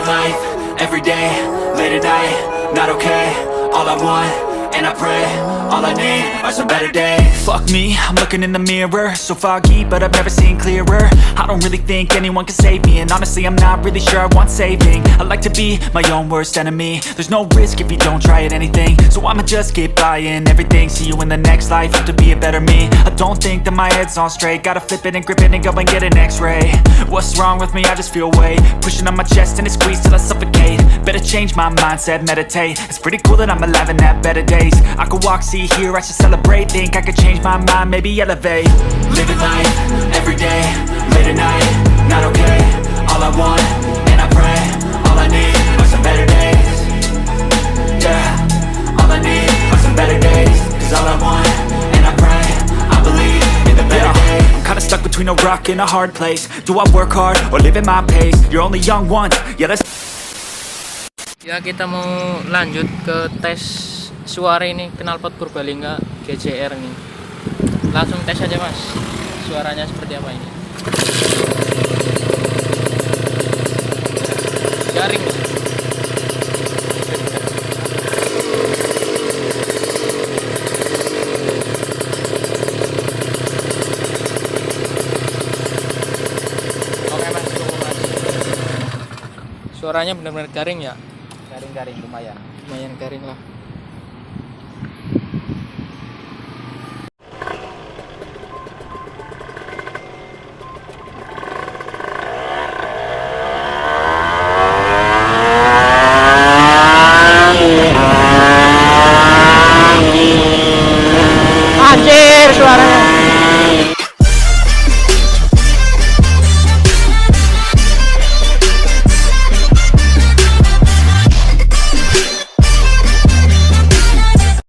life, every day, late at night, not okay. All I want, and I pray, all I need are some better days. Fuck me, I'm looking in the mirror, so foggy, but I've never seen clearer. I don't really think anyone can save me, and honestly I'm not really sure I want saving. I like to be my own worst enemy. There's no risk if you don't try at anything, so I'ma just keep buying everything. See you in the next life, have to be a better me. I don't think that my head's on straight, gotta flip it and grip it and go and get an x-ray. What's wrong with me? I just feel weight pushing on my chest and it squeezes till I suffocate. Better change my mindset, meditate. It's pretty cool that I'm alive and have better days. I could walk, see, hear, I should celebrate. Think I could change my mind, maybe elevate. Living life, every day, late at night, not okay. All I want, and I pray, all I need are some better days. Yeah, all I need are some better days. Cause all I want, and I pray, I believe in the better days. I'm kinda stuck between a rock and a hard place. Do I work hard, or live at my pace? You're only young once, yeah let's... Ya, kita mau lanjut ke tes suara ini, knalpot Purbalingga GCR nih. Langsung tes aja mas, suaranya seperti apa ini. Garing. Oke mas, tunggu mas. Suaranya benar-benar garing ya. Garing lumayan Garing lah. anjir suaranya.